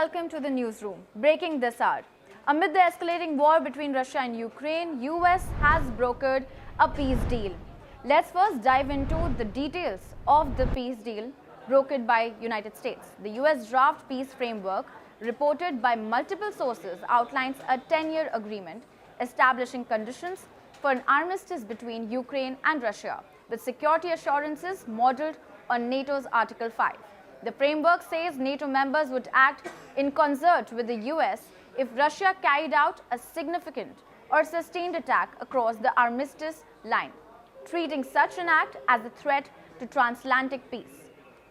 welcome to the newsroom. Breaking this hour. Amid the escalating war between Russia and Ukraine, US has brokered a peace deal. Let's first dive into the details of the peace deal brokered by United States. The US draft peace framework, reported by multiple sources, outlines a 10-year agreement establishing conditions for an armistice between Ukraine and Russia, with security assurances modeled on NATO's Article 5. The framework says NATO members would act in concert with the US if Russia carried out a significant or sustained attack across the armistice line, treating such an act as a threat to transatlantic peace.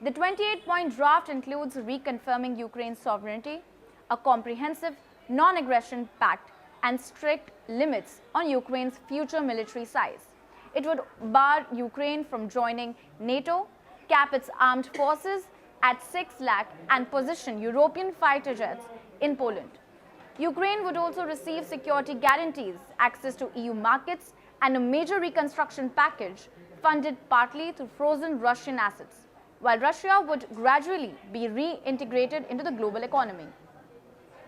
The 28-point draft includes reconfirming Ukraine's sovereignty, a comprehensive non-aggression pact, and strict limits on Ukraine's future military size. It would bar Ukraine from joining NATO, cap its armed forces at 6 lakh, and position European fighter jets in Poland. Ukraine would also receive security guarantees, access to EU markets, and a major reconstruction package funded partly through frozen Russian assets, while Russia would gradually be reintegrated into the global economy.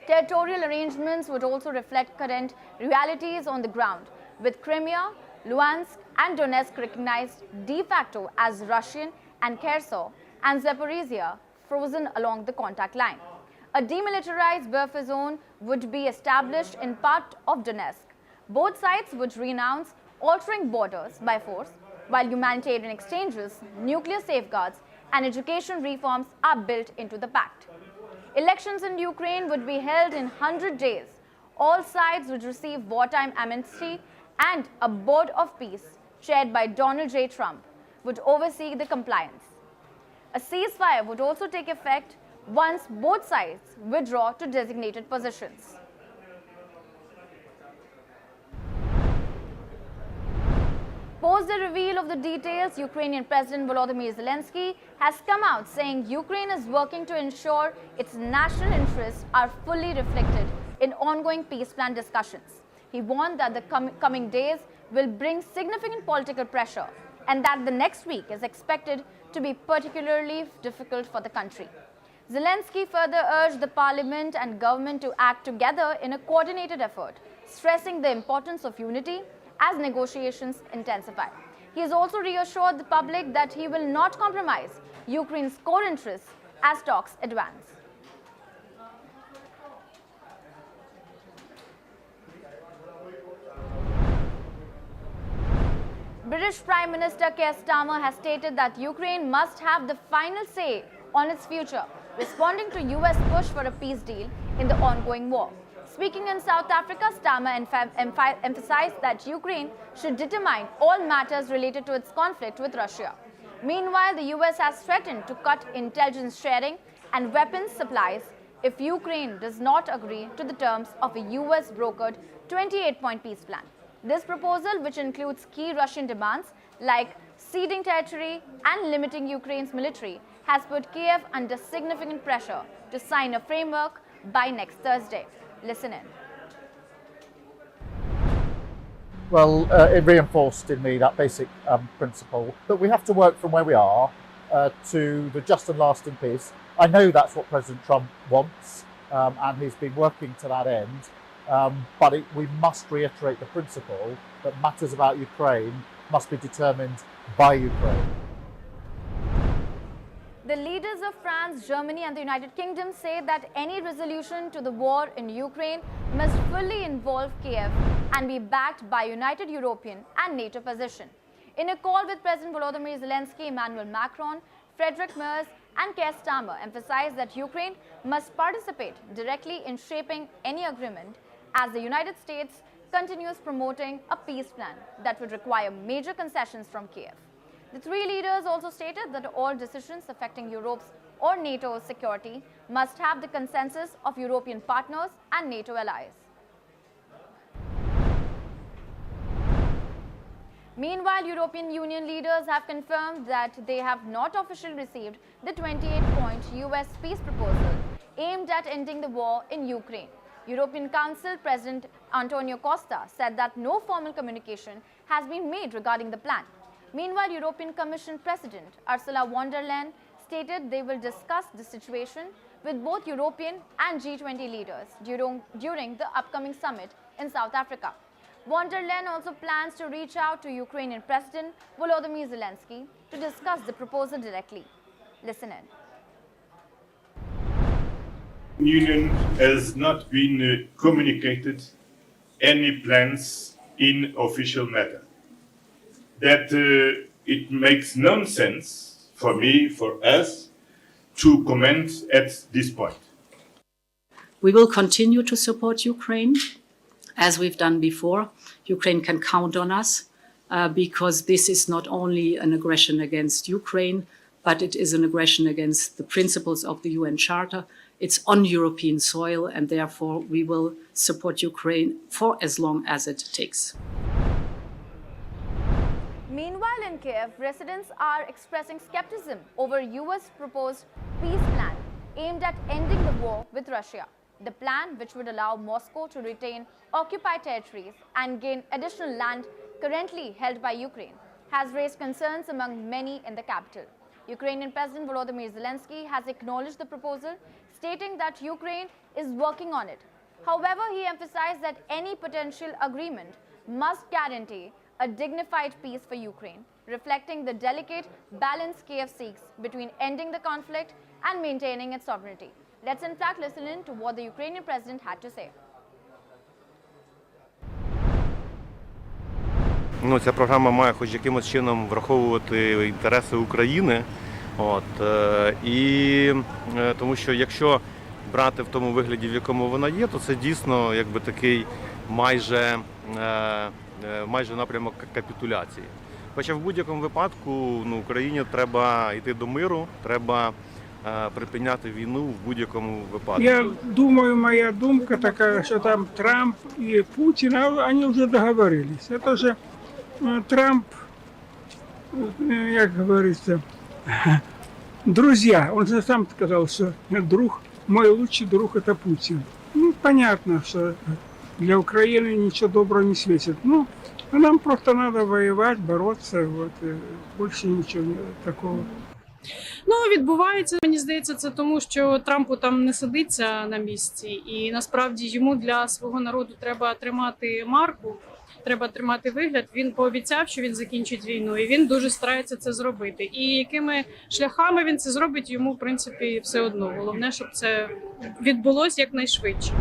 Territorial arrangements would also reflect current realities on the ground, with Crimea, Luhansk, and Donetsk recognized de facto as Russian and Kherson and Zaporizhia frozen along the contact line. A demilitarized buffer zone would be established in part of Donetsk. Both sides would renounce altering borders by force, while humanitarian exchanges, nuclear safeguards, and education reforms are built into the pact. Elections in Ukraine would be held in 100 days. All sides would receive wartime amnesty, and a board of peace, chaired by Donald J. Trump, would oversee the compliance. A ceasefire would also take effect once both sides withdraw to designated positions. Post the reveal of the details, Ukrainian President Volodymyr Zelensky has come out saying Ukraine is working to ensure its national interests are fully reflected in ongoing peace plan discussions. He warned that the coming days will bring significant political pressure and that the next week is expected to be particularly difficult for the country. Zelensky further urged the parliament and government to act together in a coordinated effort, stressing the importance of unity as negotiations intensify. He has also reassured the public that he will not compromise Ukraine's core interests as talks advance. British Prime Minister Keir Starmer has stated that Ukraine must have the final say on its future, responding to US push for a peace deal in the ongoing war. Speaking in South Africa, Starmer emphasized that Ukraine should determine all matters related to its conflict with Russia. Meanwhile, the US has threatened to cut intelligence sharing and weapons supplies if Ukraine does not agree to the terms of a US-brokered 28-point peace plan. This proposal, which includes key Russian demands like ceding territory and limiting Ukraine's military, has put Kiev under significant pressure to sign a framework by next Thursday. Listen in. Well, it reinforced in me that basic principle that we have to work from where we are to the just and lasting peace. I know that's what President Trump wants, and he's been working to that end. But we must reiterate the principle that matters about Ukraine must be determined by Ukraine. The leaders of France, Germany, and the United Kingdom say that any resolution to the war in Ukraine must fully involve Kiev and be backed by united European and NATO position. In a call with President Volodymyr Zelensky, Emmanuel Macron, Friedrich Merz, and Keir Starmer emphasized that Ukraine must participate directly in shaping any agreement, as the United States continues promoting a peace plan that would require major concessions from Kiev. The three leaders also stated that all decisions affecting Europe's or NATO's security must have the consensus of European partners and NATO allies. Meanwhile, European Union leaders have confirmed that they have not officially received the 28-point US peace proposal aimed at ending the war in Ukraine. European Council President Antonio Costa said that no formal communication has been made regarding the plan. Meanwhile, European Commission President Ursula von der Leyen stated they will discuss the situation with both European and G20 leaders during the upcoming summit in South Africa. Von der Leyen also plans to reach out to Ukrainian President Volodymyr Zelensky to discuss the proposal directly. Listen in. Union has not been communicated any plans in official matter. That it makes no sense for me, for us, to comment at this point. We will continue to support Ukraine, as we've done before. Ukraine can count on us because this is not only an aggression against Ukraine, but it is an aggression against the principles of the UN Charter. It's on European soil, and therefore we will support Ukraine for as long as it takes. Meanwhile, in Kiev, residents are expressing skepticism over US proposed peace plan aimed at ending the war with Russia. The plan, which would allow Moscow to retain occupied territories and gain additional land currently held by Ukraine, has raised concerns among many in the capital. Ukrainian President Volodymyr Zelensky has acknowledged the proposal, stating that Ukraine is working on it. However, he emphasized that any potential agreement must guarantee a dignified peace for Ukraine, reflecting the delicate balance Kiev seeks between ending the conflict and maintaining its sovereignty. Let's in fact listen in to what the Ukrainian president had to say. Ця програма має хоч якимось чином враховувати інтереси України. І тому що якщо брати в тому вигляді, в якому вона є, то це дійсно якби такий майже напрямок капітуляції. Хоча в будь-якому випадку Україні треба йти до миру, треба припиняти війну в будь-якому випадку. Я думаю, моя думка така, що там Трамп і Путін, вони вже договорились. Це же Трамп, як говориться, друзья. Он же сам сказал, что мой лучший друг это Путин. Понятно, что для Украины ничего доброго не светит. А нам просто надо воевать, бороться, больше ничего такого. Відбувається, мені здається, це тому, що Трампу там не сидиться на місці. І насправді йому для свого народу треба тримати марку, треба тримати вигляд. Він пообіцяв, що він закінчить війну, і він дуже старається це зробити. І якими шляхами він це зробить, йому, в принципі, все одно. Головне, щоб це відбулося якнайшвидше.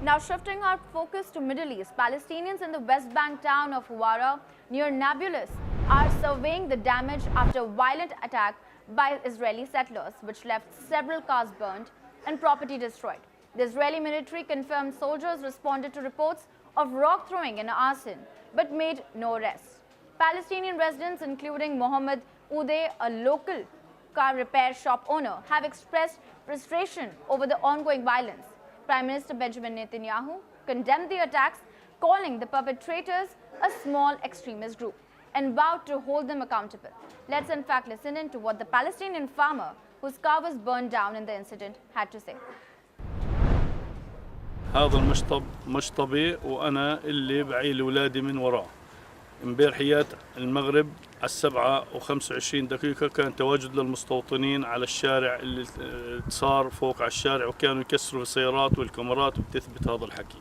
Now shifting our focus to Middle East, Palestinians in the West Bank town of Huwara near Nablus are surveying the damage after a violent attack by Israeli settlers, which left several cars burnt and property destroyed. The Israeli military confirmed soldiers responded to reports of rock throwing and arson, but made no arrests. Palestinian residents, including Mohammed Uday, a local car repair shop owner, have expressed frustration over the ongoing violence. Prime Minister Benjamin Netanyahu condemned the attacks, calling the perpetrators a small extremist group and vowed to hold them accountable. Let's in fact listen in to what the Palestinian farmer whose car was burned down in the incident had to say. هذا المشطب مشطبي وأنا اللي بعيل أولادي من وراه. امبارحيات المغرب على 7:25 كان تواجد للمستوطنين على الشارع اللي صار فوق على الشارع، وكانوا يكسروا السيارات والكاميرات وبتثبت هذا الحكي.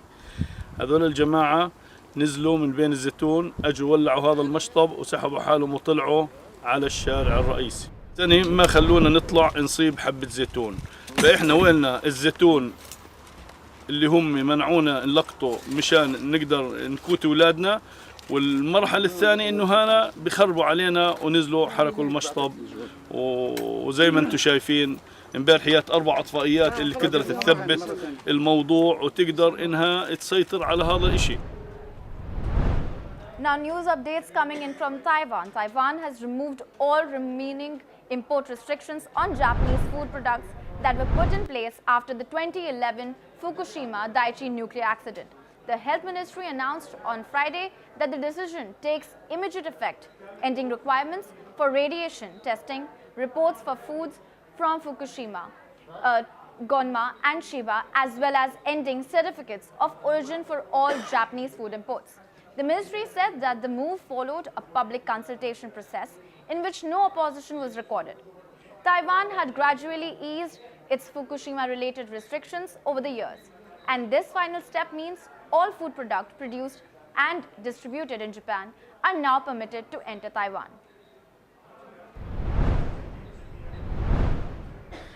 هذول الجماعة نزلوا من بين الزيتون، اجوا ولعوا هذا المشطب وسحبوا حالهم وطلعوا على الشارع الرئيسي. ثاني ما خلونا نطلع نصيب حبة زيتون، فإحنا ويننا الزيتون اللي هم منعونا نلقطه مشان نقدر نكوت أولادنا، والمرحلة الثانية إنه هنا بخربوا علينا ونزلوا حركوا المشطب، وزي ما أنتم شايفين امبارحيات 4 أطفائيات اللي قدرت تثبت الموضوع وتقدر إنها تسيطر على هذا الإشي. Now news updates coming in from Taiwan. Taiwan has removed all remaining import restrictions on Japanese food products that were put in place after the 2011 Fukushima Daiichi nuclear accident. The Health Ministry announced on Friday that the decision takes immediate effect, ending requirements for radiation testing reports for foods from Fukushima, Gonma and Chiba, as well as ending certificates of origin for all Japanese food imports. The ministry said that the move followed a public consultation process in which no opposition was recorded. Taiwan had gradually eased its Fukushima-related restrictions over the years, and this final step means all food products produced and distributed in Japan are now permitted to enter Taiwan.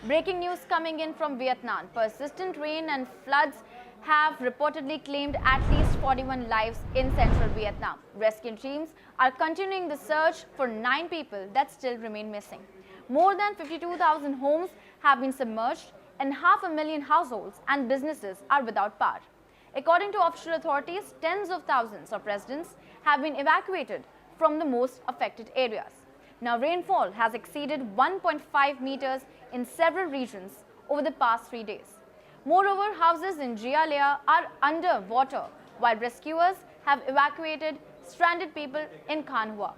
Breaking news coming in from Vietnam. Persistent rain and floods have reportedly claimed at least 41 lives in central Vietnam. Rescue teams are continuing the search for 9 people that still remain missing. More than 52,000 homes have been submerged and 500,000 households and businesses are without power. According to official authorities, tens of thousands of residents have been evacuated from the most affected areas. Now, rainfall has exceeded 1.5 meters in several regions over the past 3 days. Moreover, houses in Jialea are under water, while rescuers have evacuated stranded people in Can Hoa.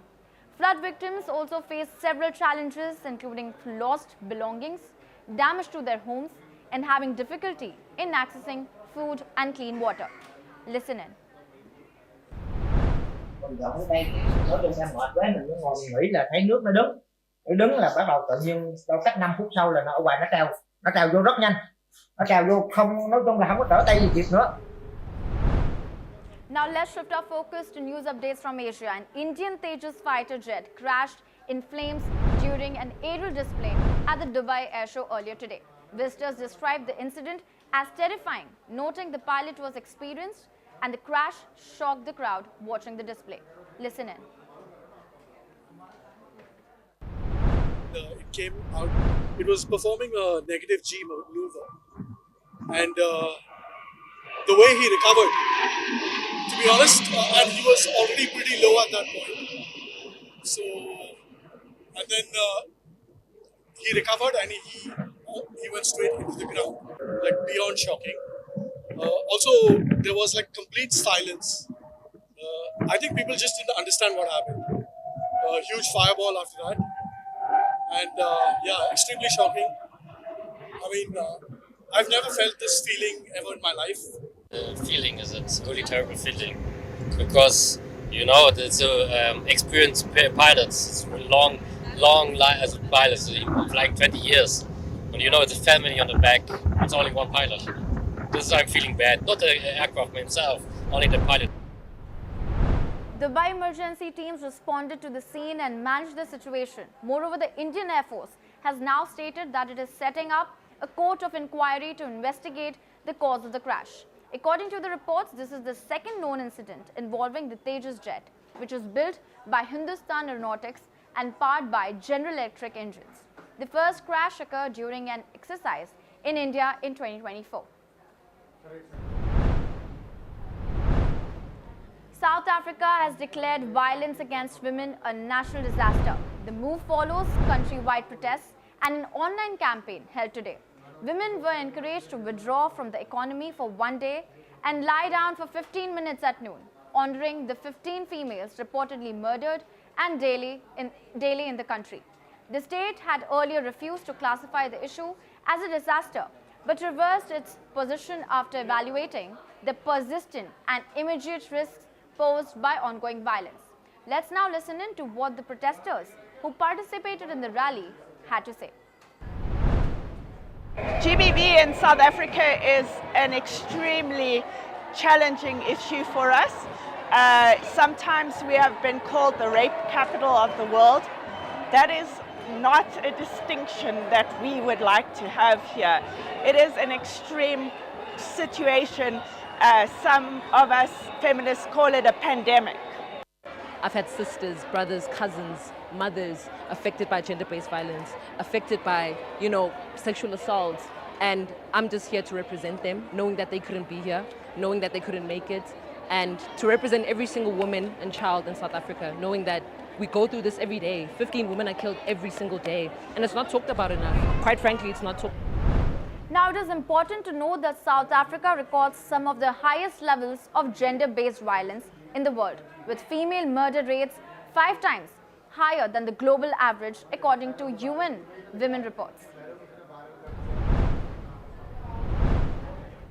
Flood victims also face several challenges, including lost belongings, damage to their homes, and having difficulty in accessing food and clean water. Listen in. Mình dọn ở đây nói chung em mệt quá, mình mới ngồi mình nghĩ là thấy nước nó đứng là bắt đầu tự nhiên đâu cách 5 phút sau là nó ở ngoài nó trào vô rất nhanh, nó trào vô không, nói chung là không có trở tay gì kịp nữa. Now let's shift our focus to news updates from Asia. An Indian Tejas fighter jet crashed in flames during an aerial display at the Dubai Air Show earlier today. Visitors described the incident as terrifying, noting the pilot was experienced and the crash shocked the crowd watching the display. Listen in. It came out, it was performing a negative G maneuver, and the way he recovered, to be honest, and he was already pretty low at that point. So, and then he recovered and he went straight into the ground, like beyond shocking. Also, there was like complete silence. I think people just didn't understand what happened. A huge fireball after that. And yeah, extremely shocking. I mean, I've never felt this feeling ever in my life. The feeling is it's a really terrible feeling because you know it's experienced pilots. It's long life as pilots, like 20 years. When you know it's a family on the back, it's only one pilot. This is I'm feeling bad. Not the aircraft himself, only the pilot. Dubai emergency teams responded to the scene and managed the situation. Moreover, the Indian Air Force has now stated that it is setting up a court of inquiry to investigate the cause of the crash. According to the reports, this is the second known incident involving the Tejas jet, which was built by Hindustan Aeronautics and powered by General Electric engines. The first crash occurred during an exercise in India in 2024. South Africa has declared violence against women a national disaster. The move follows countrywide protests and an online campaign held today. Women were encouraged to withdraw from the economy for one day and lie down for 15 minutes at noon, honoring the 15 females reportedly murdered and daily in the country. The state had earlier refused to classify the issue as a disaster, but reversed its position after evaluating the persistent and immediate risks posed by ongoing violence. Let's now listen in to what the protesters who participated in the rally had to say. GBV in South Africa is an extremely challenging issue for us. Sometimes we have been called the rape capital of the world. That is not a distinction that we would like to have here. It is an extreme situation. Some of us feminists call it a pandemic. I've had sisters, brothers, cousins, mothers affected by gender-based violence, affected by, sexual assaults. And I'm just here to represent them, knowing that they couldn't be here, knowing that they couldn't make it, and to represent every single woman and child in South Africa, knowing that we go through this every day. 15 women are killed every single day, and it's not talked about enough. Quite frankly, it's not talked about. Now, it is important to note that South Africa records some of the highest levels of gender-based violence in the world, with female murder rates 5 times higher than the global average, according to UN Women reports.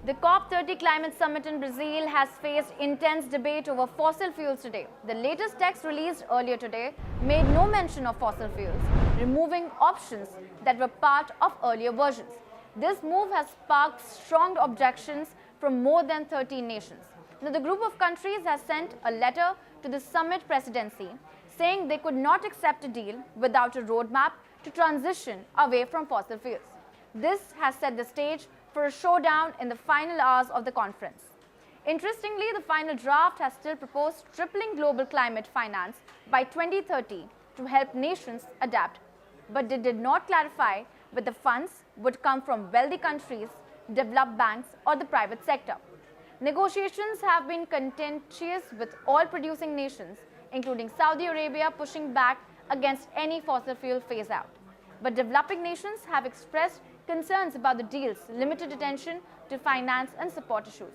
The COP30 climate summit in Brazil has faced intense debate over fossil fuels today. The latest text released earlier today made no mention of fossil fuels, removing options that were part of earlier versions. This move has sparked strong objections from more than 13 nations. Now, the group of countries has sent a letter to the summit presidency saying they could not accept a deal without a roadmap to transition away from fossil fuels. This has set the stage for a showdown in the final hours of the conference. Interestingly, the final draft has still proposed tripling global climate finance by 2030 to help nations adapt, but they did not clarify whether the funds would come from wealthy countries, developed banks, or the private sector. Negotiations have been contentious with oil producing nations, including Saudi Arabia, pushing back against any fossil fuel phase out. But developing nations have expressed concerns about the deal's limited attention to finance and support issues.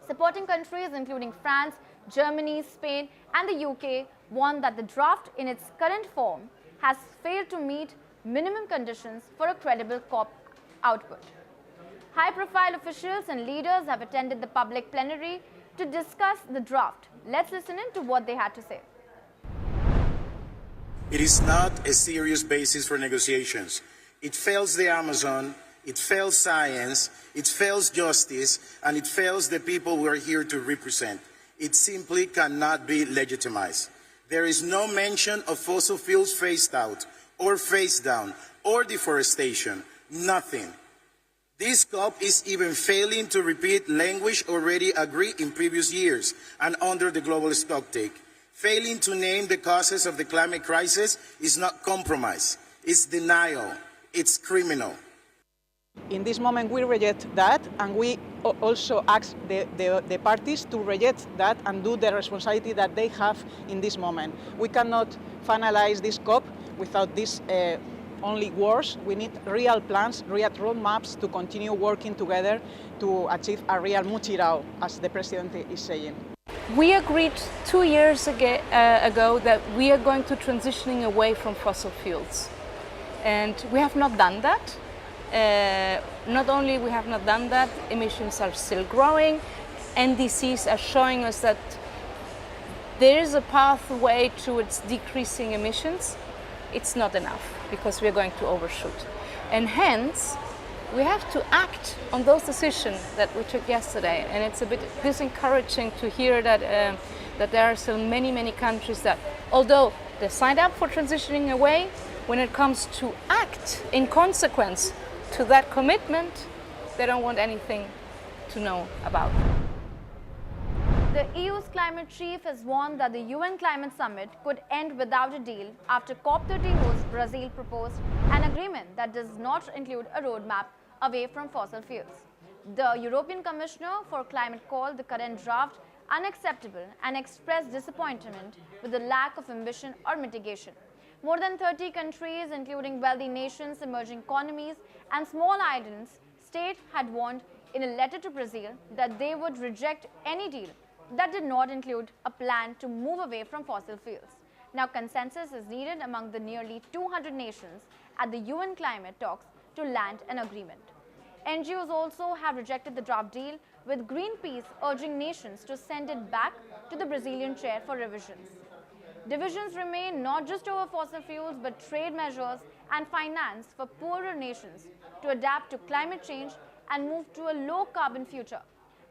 Supporting countries including France, Germany, Spain, and the UK warned that the draft in its current form has failed to meet minimum conditions for a credible COP output. High-profile officials and leaders have attended the public plenary to discuss the draft. Let's listen in to what they had to say. It is not a serious basis for negotiations. It fails the Amazon, it fails science, it fails justice, and it fails the people we are here to represent. It simply cannot be legitimized. There is no mention of fossil fuels phased out, or phased down, or deforestation. Nothing. This COP is even failing to repeat language already agreed in previous years and under the global stocktake. Failing to name the causes of the climate crisis is not compromise, it's denial, it's criminal. In this moment we reject that, and we also ask the parties to reject that and do the responsibility that they have in this moment. We cannot finalize this COP without this only words. We need real plans, real roadmaps to continue working together to achieve a real mutirao, as the President is saying. We agreed 2 years ago that we are going to transitioning away from fossil fuels. And we have not done that. Not only we have not done that, emissions are still growing. NDCs are showing us that there is a pathway towards decreasing emissions. It's not enough because we're going to overshoot. And hence, we have to act on those decisions that we took yesterday. And it's a bit disencouraging to hear that, that there are still many countries that, although they signed up for transitioning away, when it comes to act in consequence to that commitment, they don't want anything to know about. The EU's climate chief has warned that the UN climate summit could end without a deal after COP30 host Brazil proposed an agreement that does not include a roadmap away from fossil fuels. The European Commissioner for Climate called the current draft unacceptable and expressed disappointment with the lack of ambition or mitigation. More than 30 countries, including wealthy nations, emerging economies, and small islands, state had warned in a letter to Brazil that they would reject any deal that did not include a plan to move away from fossil fuels. Now, consensus is needed among the nearly 200 nations at the UN climate talks to land an agreement. NGOs also have rejected the draft deal, with Greenpeace urging nations to send it back to the Brazilian chair for revisions. Divisions remain not just over fossil fuels, but trade measures and finance for poorer nations to adapt to climate change and move to a low-carbon future.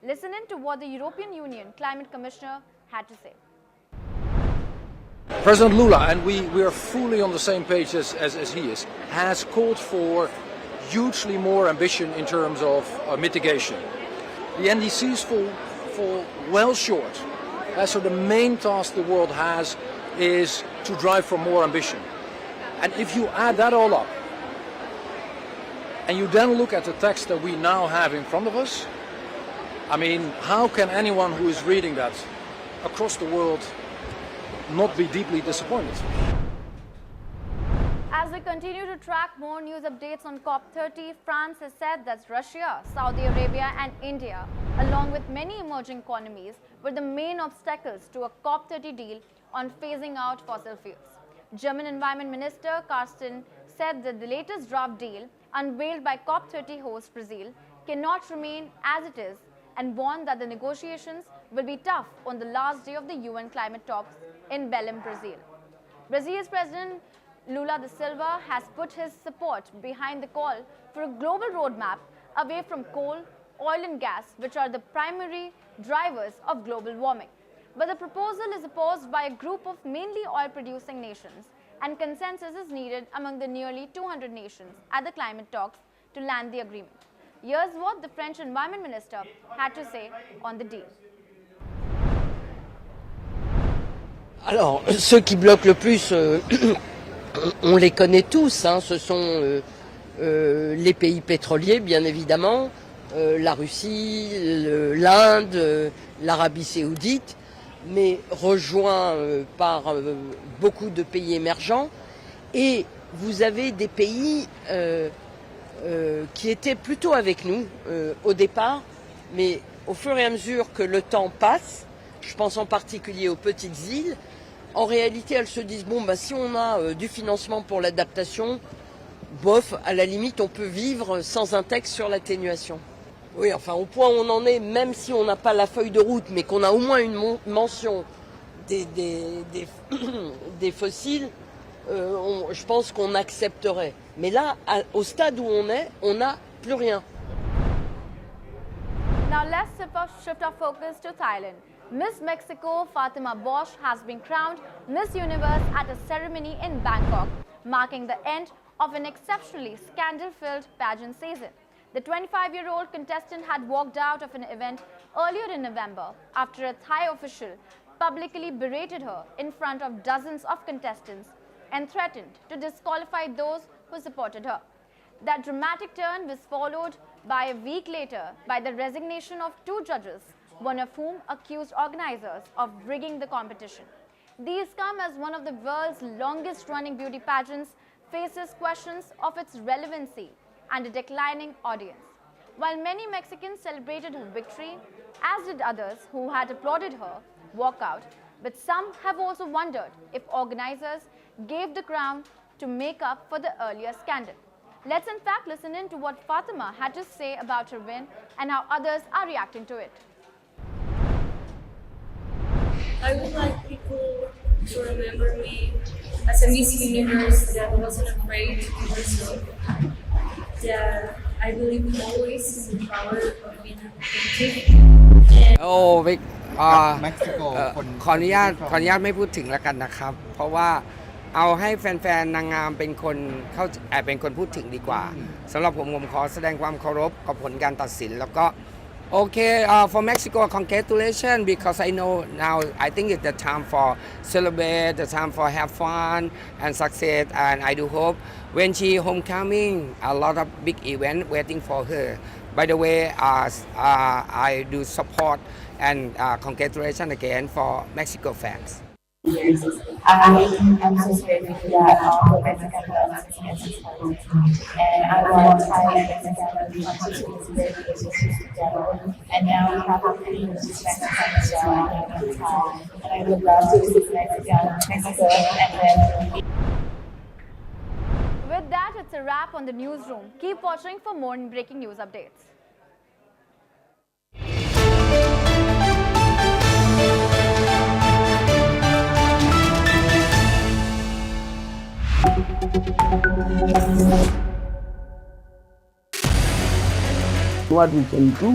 Listen in to what the European Union Climate Commissioner had to say. President Lula, and we are fully on the same page as he is, has called for hugely more ambition in terms of mitigation. The NDCs fall well short. So the main task the world has is to drive for more ambition. And if you add that all up, and you then look at the text that we now have in front of us, I mean, how can anyone who is reading that across the world not be deeply disappointed? As we continue to track more news updates on COP30, France has said that Russia, Saudi Arabia and India, along with many emerging economies, were the main obstacles to a COP30 deal on phasing out fossil fuels. German Environment Minister Carsten said that the latest draft deal, unveiled by COP30 host Brazil, cannot remain as it is and warned that the negotiations will be tough on the last day of the UN climate talks in Belém, Brazil. Brazil's President Lula da Silva has put his support behind the call for a global roadmap away from coal, oil and gas, which are the primary drivers of global warming. But the proposal is opposed by a group of mainly oil-producing nations, and consensus is needed among the nearly 200 nations at the climate talks to land the agreement. Here's what the French Environment Minister had to say on the deal. Alors, ceux qui bloquent le plus, on les connaît tous, hein, ce sont les pays pétroliers, bien évidemment, la Russie, l'Inde, l'Arabie saoudite, mais rejoints par beaucoup de pays émergents. Et vous avez des pays qui étaient plutôt avec nous au départ, mais au fur et à mesure que le temps passe, je pense en particulier aux petites îles, en réalité elles se disent bon bah si on a du financement pour l'adaptation, bof, à la limite on peut vivre sans un texte sur l'atténuation. Oui, enfin au point où on en est, même si on n'a pas la feuille de route, mais qu'on a au moins une mention des fossiles, je pense qu'on accepterait. Mais là, au stade où on n'a plus rien. Now let's shift our focus to Thailand. Miss Mexico Fatima Bosch has been crowned Miss Universe at a ceremony in Bangkok, marking the end of an exceptionally scandal-filled pageant season. The 25-year-old contestant had walked out of an event earlier in November after a Thai official publicly berated her in front of dozens of contestants and threatened to disqualify those who supported her. That dramatic turn was followed by a week later by the resignation of 2 judges, one of whom accused organizers of rigging the competition. These come as one of the world's longest-running beauty pageants faces questions of its relevancy and a declining audience. While many Mexicans celebrated her victory, as did others who had applauded her walkout, but some have also wondered if organizers gave the crown to make up for the earlier scandal. Let's in fact listen in to what Fatima had to say about her win and how others are reacting to it. I would like people to remember me as a Miss Universe that wasn't afraid to be herself. That I believe always in the power of being authentic. โอ้วิกขออนุญาตไม่พูดถึงแล้วกันนะครับ เพราะว่าเอาให้แฟนๆนางงามเป็นคนพูดถึงดีกว่าสำหรับผมขอแสดงความเคารพกับผลการตัดสินแล้วก็โอเค for Mexico congratulations because I know now I think it's the time for celebrate the time for have fun and success and I do hope when she homecoming a lot of big event waiting for her by the way I do support and congratulations again for Mexico fans. I'm so grateful that all the Mexican fans and I want Thailand and Mexico to continue to work together. And now we have a pretty much Mexican as well in Thai. And I would love to visit Mexico and then. With that, it's a wrap on the newsroom. Keep watching for more breaking news updates. What we can do